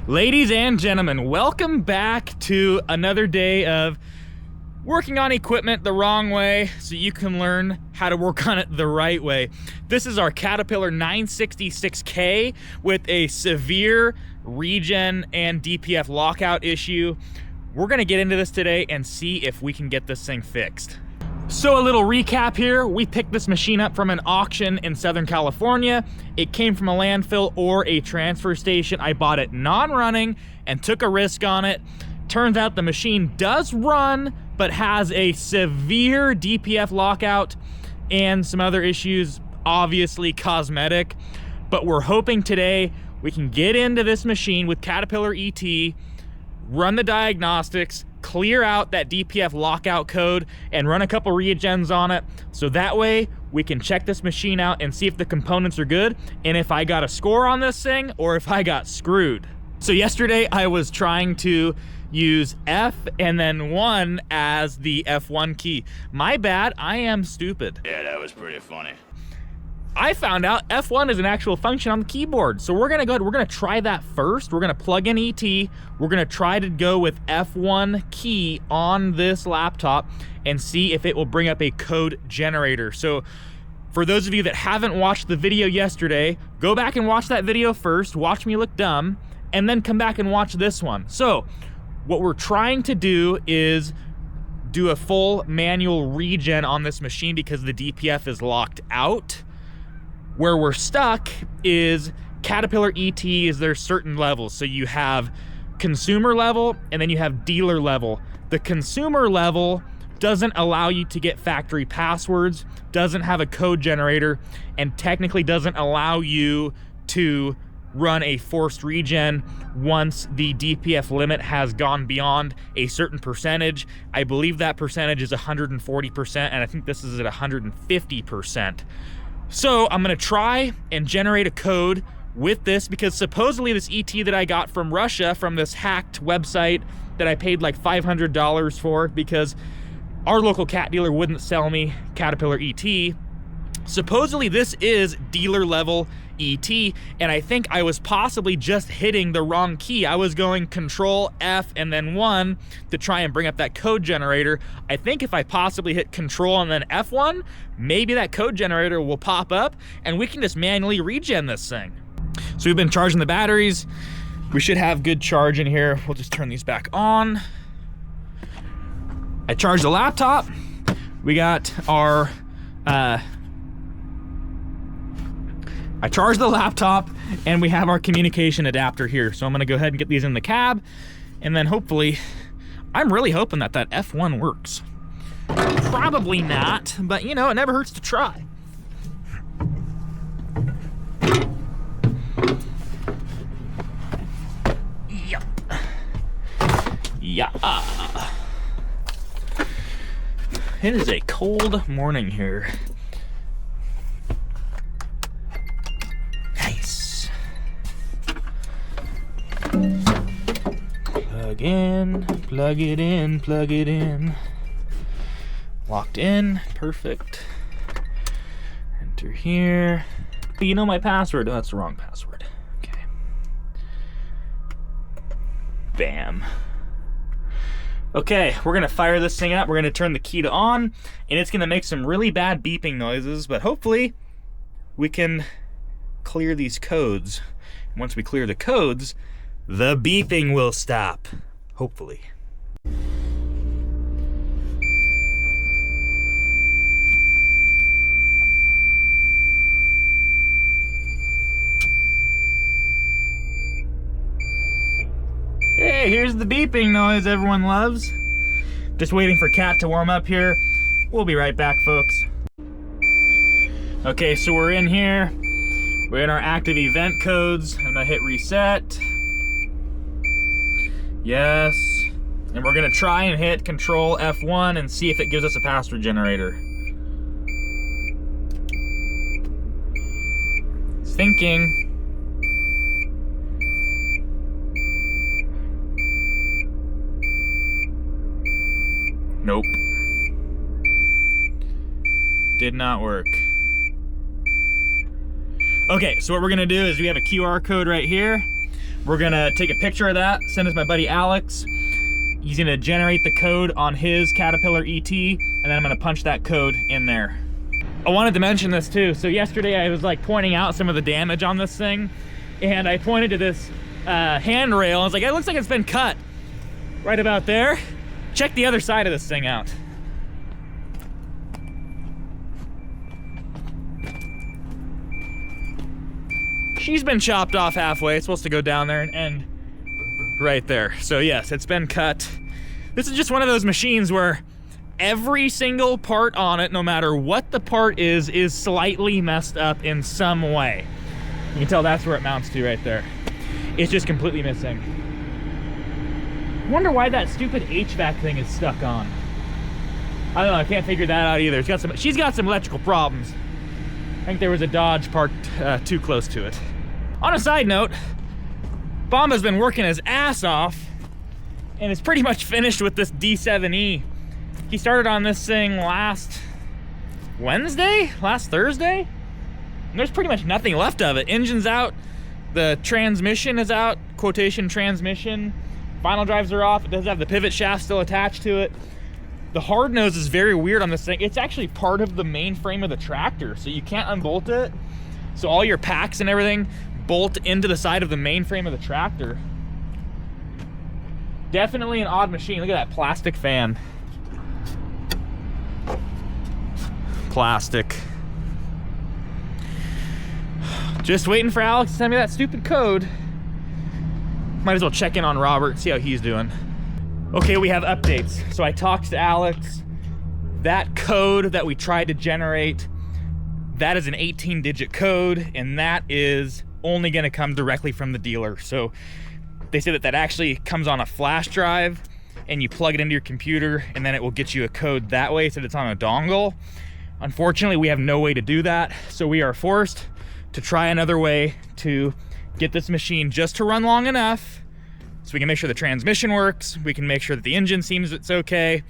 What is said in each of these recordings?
Ladies and gentlemen, welcome back to another day of working on equipment the wrong way so you can learn how to work on it the right way. This is our Caterpillar 966K with a severe regen and DPF lockout issue. We're gonna get into this today and see if we can get this thing fixed. So a little recap here. We picked this machine up from an auction in Southern California. It came from a landfill or a transfer station. I bought it non-running and took a risk on it. Turns out the machine does run, but has a severe DPF lockout and some other issues, obviously cosmetic. But we're hoping today we can get into this machine with Caterpillar ET, run the diagnostics, clear out that DPF lockout code, and run a couple regens on it. So that way we can check this machine out and see if the components are good and if I got a score on this thing or if I got screwed. So yesterday I was trying to use F and then 1 as the F1 key. My bad, I am stupid. Yeah, that was pretty funny. I found out F1 is an actual function on the keyboard. So we're gonna go ahead, we're gonna try that first. We're gonna plug in ET. We're gonna try to go with F1 key on this laptop and see if it will bring up a code generator. So for those of you that haven't watched the video yesterday, go back and watch that video first, watch me look dumb, and then come back and watch this one. So what we're trying to do is do a full manual regen on this machine because the DPF is locked out. Where we're stuck is Caterpillar ET is there certain levels. So you have consumer level and then you have dealer level. The consumer level doesn't allow you to get factory passwords, doesn't have a code generator, and technically doesn't allow you to run a forced regen once the DPF limit has gone beyond a certain percentage. I believe that percentage is 140%, and I think this is at 150%. So I'm gonna try and generate a code with this because supposedly this ET that I got from Russia, from this hacked website that I paid like $500 for because our local cat dealer wouldn't sell me Caterpillar ET. Supposedly this is dealer level ET, and I think I was possibly just hitting the wrong key. I was going Control F and then 1 to try and bring up that code generator. I think if I possibly hit Control and then F1, maybe that code generator will pop up and we can just manually regen this thing. So we've been charging the batteries. We should have good charge in here. We'll just turn these back on. I charged the laptop. We got our I charged the laptop and we have our communication adapter here. So I'm gonna go ahead and get these in the cab and then hopefully, I'm really hoping that that F1 works. Probably not, but you know, it never hurts to try. Yep. Yeah. It is a cold morning here. Plug in, plug it in, plug it in. Locked in, perfect. Enter here. You know my password? Oh, that's the wrong password. Okay. Bam. Okay, we're gonna fire this thing up. We're gonna turn the key to on, and it's gonna make some really bad beeping noises, but hopefully we can clear these codes. Once we clear the codes, the beeping will stop, hopefully. Hey, here's the beeping noise everyone loves. Just waiting for Cat to warm up here. We'll be right back, folks. Okay, so we're in here. We're in our active event codes. I'm gonna hit reset. Yes. And we're gonna try and hit Control F1 and see if it gives us a password generator. It's thinking. Nope. Did not work. Okay, so what we're gonna do is we have a QR code right here. We're gonna take a picture of that, send it to my buddy Alex. He's gonna generate the code on his Caterpillar ET, and then I'm gonna punch that code in there. I wanted to mention this too. So yesterday I was like pointing out some of the damage on this thing, and I pointed to this handrail. I was like, it looks like it's been cut right about there. Check the other side of this thing out. She's been chopped off halfway. It's supposed to go down there and end right there. So yes, it's been cut. This is just one of those machines where every single part on it, no matter what the part is slightly messed up in some way. You can tell that's where it mounts to right there. It's just completely missing. I wonder why that stupid HVAC thing is stuck on. I don't know, I can't figure that out either. She's got some electrical problems. I think there was a Dodge parked too close to it. On a side note, Bomba's been working his ass off and is pretty much finished with this D7E. He started on this thing last Thursday? And there's pretty much nothing left of it. Engine's out, the transmission is out, quotation transmission. Final drives are off. It does have the pivot shaft still attached to it. The hard nose is very weird on this thing. It's actually part of the main frame of the tractor, so you can't unbolt it. So all your packs and everything bolt into the side of the main frame of the tractor. Definitely an odd machine. Look at that plastic fan. Plastic. Just waiting for Alex to send me that stupid code. Might as well check in on Robert, see how he's doing. Okay, we have updates. So I talked to Alex. That code that we tried to generate, that is an 18-digit code, and that is only gonna come directly from the dealer. So they say that that actually comes on a flash drive, and you plug it into your computer, and then it will get you a code that way, so that it's on a dongle. Unfortunately, we have no way to do that, so we are forced to try another way to get this machine just to run long enough so we can make sure the transmission works, we can make sure that the engine seems it's okay,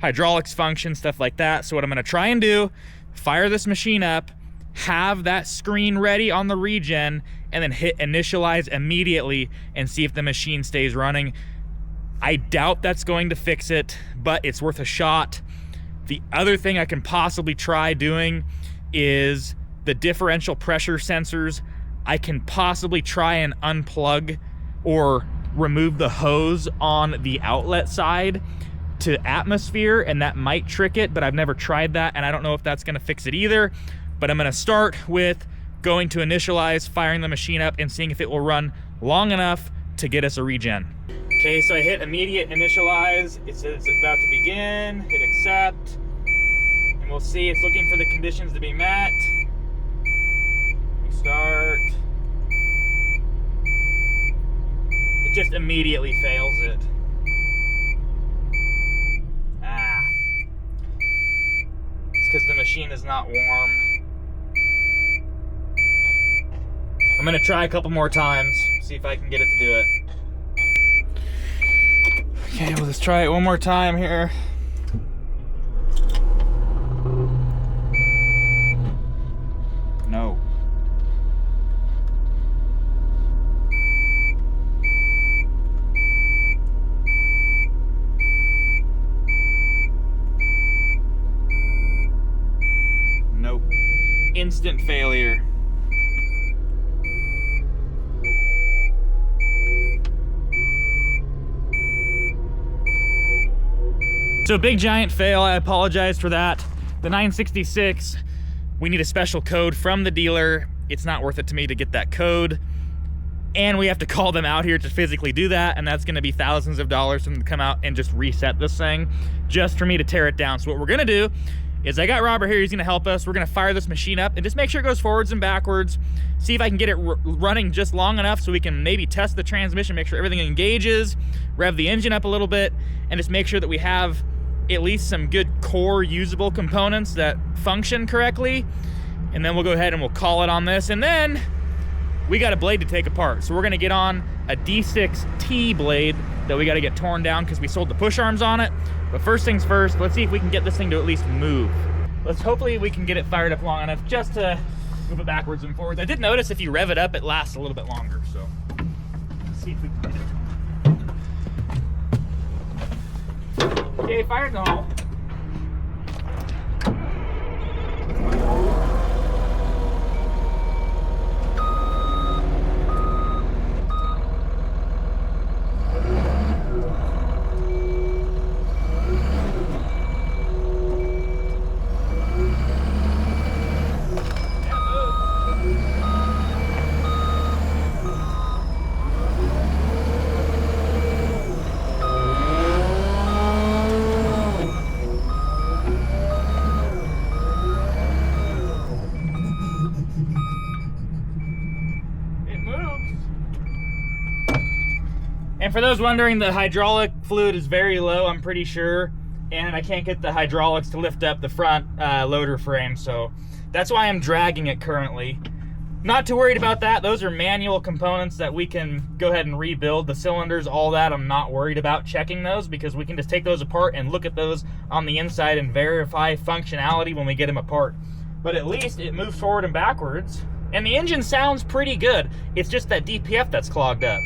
hydraulics function, stuff like that. So what I'm gonna try and do, fire this machine up, have that screen ready on the regen, and then hit initialize immediately and see if the machine stays running. I doubt that's going to fix it, but it's worth a shot. The other thing I can possibly try doing is the differential pressure sensors. I can possibly try and unplug or remove the hose on the outlet side to atmosphere, and that might trick it, but I've never tried that, and I don't know if that's gonna fix it either. But I'm gonna start with going to initialize, firing the machine up, and seeing if it will run long enough to get us a regen. Okay, so I hit immediate initialize. It says it's about to begin, hit accept, and we'll see it's looking for the conditions to be met. Start. It just immediately fails it. It's because the machine is not warm. I'm gonna try a couple more times, see if I can get it to do it. Okay, we'll just try it one more time here. No. Nope. Instant failure. So big giant fail, I apologize for that. The 966, we need a special code from the dealer. It's not worth it to me to get that code. And we have to call them out here to physically do that, and that's gonna be thousands of dollars for them to come out and just reset this thing, just for me to tear it down. So what we're gonna do is I got Robert here, he's gonna help us. We're gonna fire this machine up and just make sure it goes forwards and backwards, see if I can get it running just long enough so we can maybe test the transmission, make sure everything engages, rev the engine up a little bit, and just make sure that we have at least some good core usable components that function correctly. And then we'll go ahead and we'll call it on this. And then we got a blade to take apart. So we're gonna get on a D6T blade that we gotta get torn down because we sold the push arms on it. But first things first, let's see if we can get this thing to at least move. Hopefully we can get it fired up long enough just to move it backwards and forwards. I did notice if you rev it up, it lasts a little bit longer, so. Let's see if we can get it. Okay, fire in the hole. And for those wondering, the hydraulic fluid is very low, I'm pretty sure, and I can't get the hydraulics to lift up the front loader frame, so that's why I'm dragging it currently. Not too worried about that. Those are manual components that we can go ahead and rebuild. The cylinders, all that, I'm not worried about checking those because we can just take those apart and look at those on the inside and verify functionality when we get them apart. But at least it moves forward and backwards, and the engine sounds pretty good. It's just that DPF that's clogged up.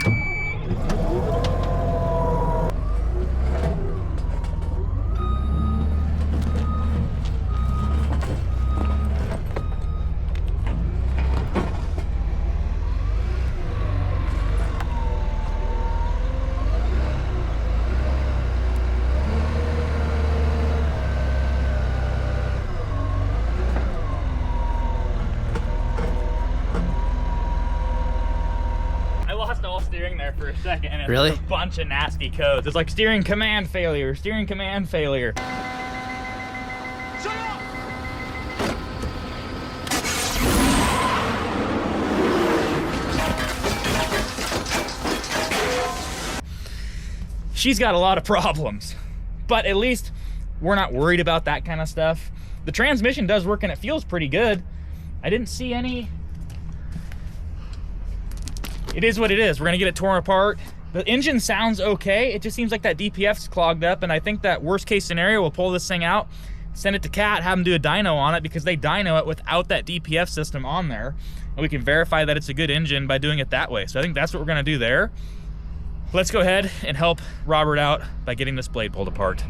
Steering there for a second, and it's really? A bunch of nasty codes. It's like steering command failure, steering command failure. Shut up! She's got a lot of problems, but at least we're not worried about that kind of stuff. The transmission does work and it feels pretty good. I didn't see any. It is what it is. We're gonna get it torn apart. The engine sounds okay. It just seems like that DPF's clogged up, and I think that worst case scenario, we'll pull this thing out, send it to Cat, have them do a dyno on it because they dyno it without that DPF system on there, and we can verify that it's a good engine by doing it that way. So I think that's what we're gonna do there. Let's go ahead and help Robert out by getting this blade pulled apart.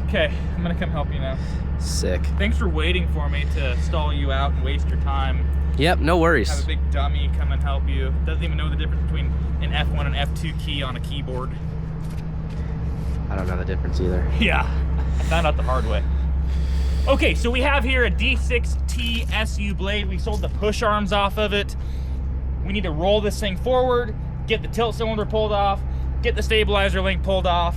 Okay, I'm gonna come help you now. Sick. Thanks for waiting for me to stall you out and waste your time. Yep, no worries. Have a big dummy come and help you. Doesn't even know the difference between an F1 and F2 key on a keyboard. I don't know the difference either. Yeah, I found out the hard way. Okay, so we have here a D6T SU blade. We sold the push arms off of it. We need to roll this thing forward, get the tilt cylinder pulled off, get the stabilizer link pulled off,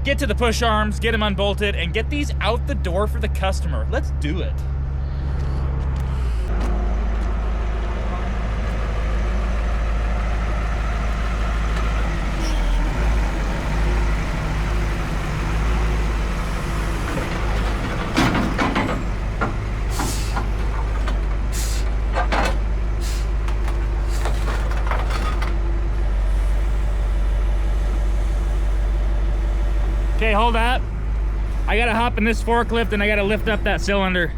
get to the push arms, get them unbolted, and get these out the door for the customer. Let's do it. Okay, hold that. I gotta hop in this forklift and I gotta lift up that cylinder.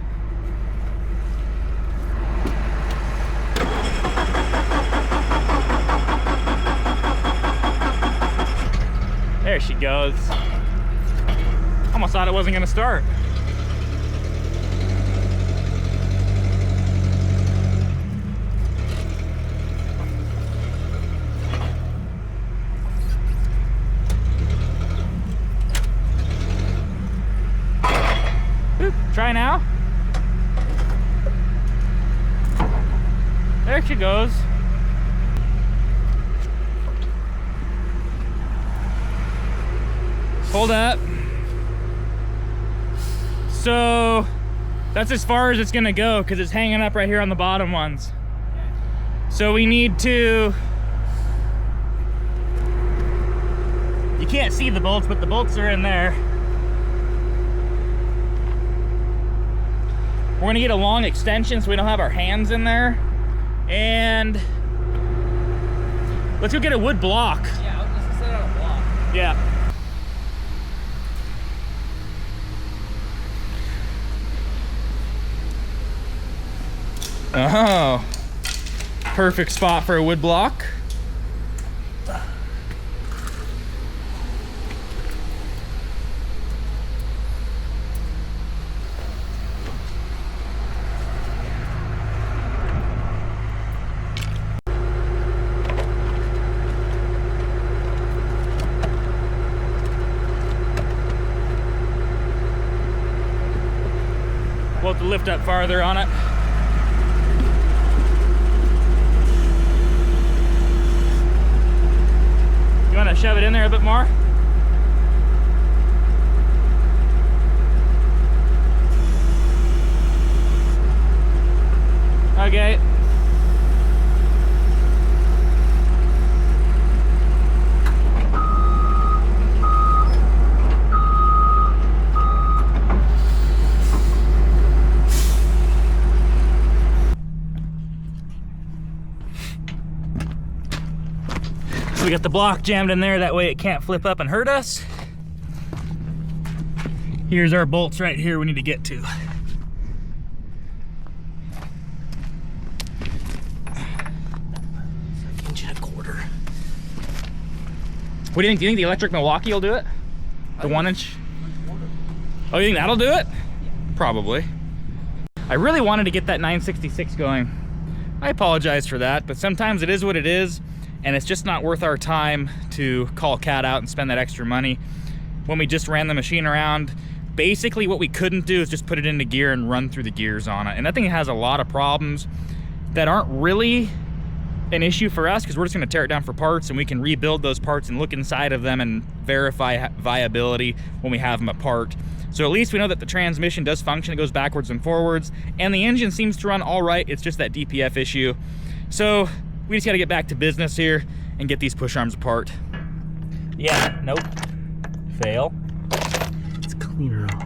There she goes. Almost thought it wasn't gonna start. Try now. There she goes. Hold up. So that's as far as it's gonna go because it's hanging up right here on the bottom ones. So we need to, you can't see the bolts, but the bolts are in there. We're gonna get a long extension so we don't have our hands in there. And let's go get a wood block. Yeah, I'll just set it on a block. Yeah. Oh. Perfect spot for a wood block. We'll have to lift up farther on it. You want to shove it in there a bit more? Okay. We got the block jammed in there, that way it can't flip up and hurt us. Here's our bolts right here we need to get to. Inch and a quarter. What do you think? Do you think the electric Milwaukee will do it? The 1 inch? Oh, you think that'll do it? Probably. I really wanted to get that 966 going. I apologize for that, but sometimes it is what it is. And it's just not worth our time to call Cat out and spend that extra money. When we just ran the machine around, basically what we couldn't do is just put it into gear and run through the gears on it. And I think it has a lot of problems that aren't really an issue for us, because we're just gonna tear it down for parts and we can rebuild those parts and look inside of them and verify viability when we have them apart. So at least we know that the transmission does function, it goes backwards and forwards, and the engine seems to run all right. It's just that DPF issue. So we just gotta get back to business here and get these push arms apart. Yeah, nope. Fail. Let's clean her off.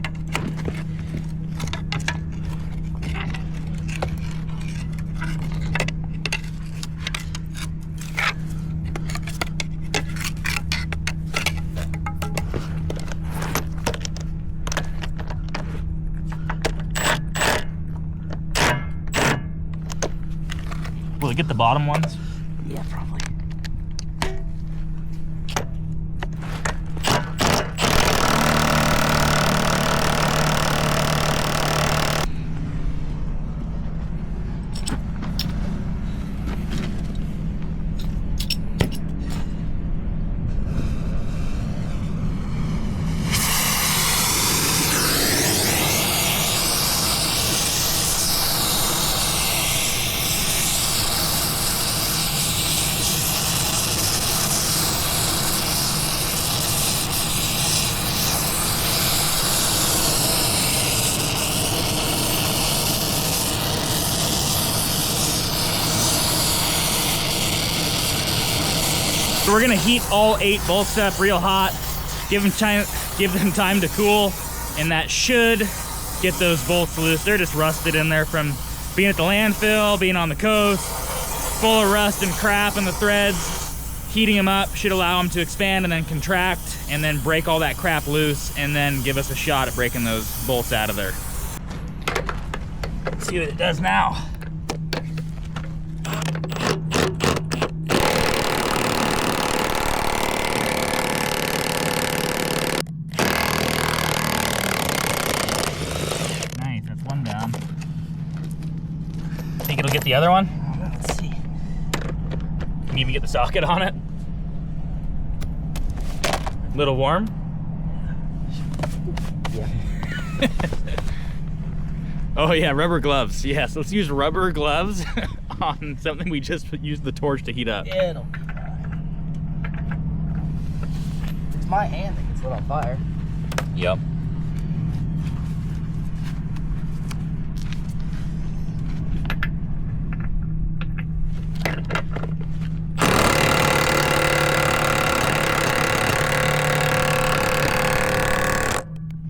Will it get the bottom ones? Yeah, probably. So we're gonna heat all 8 bolts up real hot, give them time to cool, and that should get those bolts loose. They're just rusted in there from being at the landfill, being on the coast, full of rust and crap in the threads. Heating them up should allow them to expand and then contract and then break all that crap loose and then give us a shot at breaking those bolts out of there. Let's see what it does now. Think it'll get the other one? Let's see. Can you even get the socket on it? Little warm? Yeah. Oh yeah, rubber gloves. Yes, let's use rubber gloves on something we just used the torch to heat up. It'll be fine. It's my hand that gets lit on fire. Yep.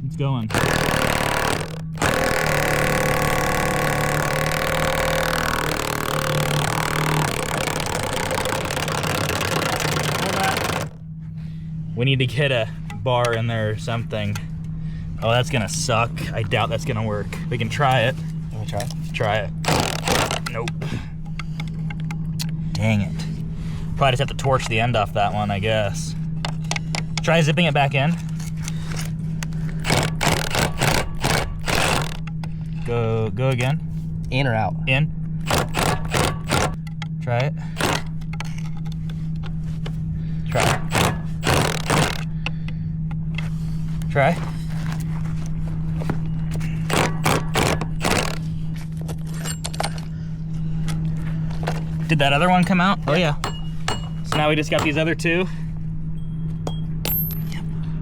It's going. We need to get a bar in there or something. Oh, that's gonna suck. I doubt that's gonna work. We can try it. You wanna try it? Try it. Nope. Dang it. Probably just have to torch the end off that one, I guess. Try zipping it back in. Go again. In or out? In. Try it. Try. Try. Did that other one come out? Oh yeah. So now we just got these other two.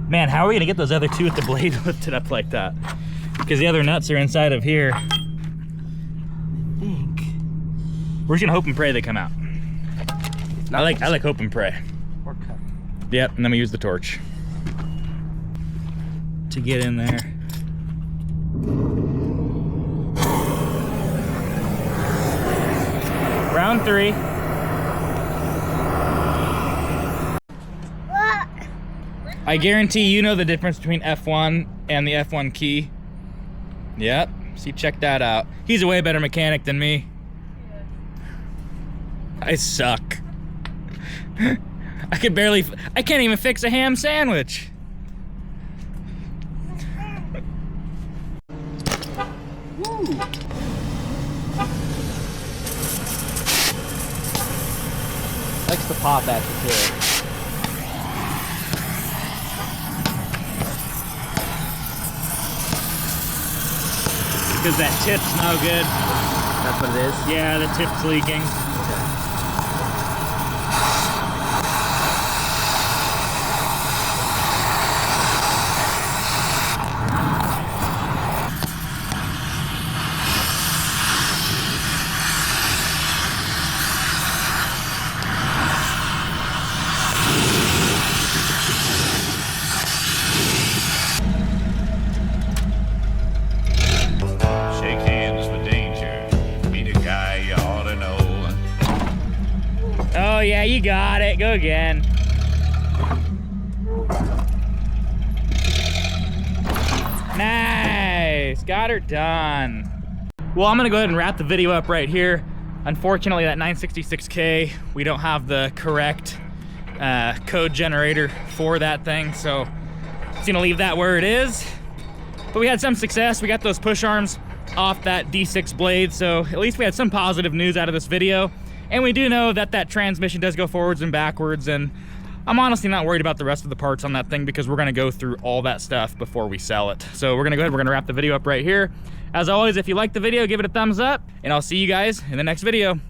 Man, how are we gonna get those other two with the blade lifted up like that? Because the other nuts are inside of here. I think. We're just gonna hope and pray they come out. I like hope and pray. Or cut. Yep, and then we use the torch to get in there. Round 3. I guarantee you know the difference between F1 and the F1 key. Yep, see, check that out. He's a way better mechanic than me. I suck. I can't even fix a ham sandwich. Woo! Likes to pop at you too. Because that tip's no good. That's what it is? Yeah, the tip's leaking. Oh yeah, you got it. Go again. Nice. Got her done. Well, I'm gonna go ahead and wrap the video up right here. Unfortunately, that 966K, we don't have the correct code generator for that thing, so it's gonna leave that where it is. But we had some success. We got those push arms off that D6 blade, so at least we had some positive news out of this video. And we do know that that transmission does go forwards and backwards, and I'm honestly not worried about the rest of the parts on that thing because we're gonna go through all that stuff before we sell it. So we're gonna go ahead, we're gonna wrap the video up right here. As always, if you like the video, give it a thumbs up, and I'll see you guys in the next video.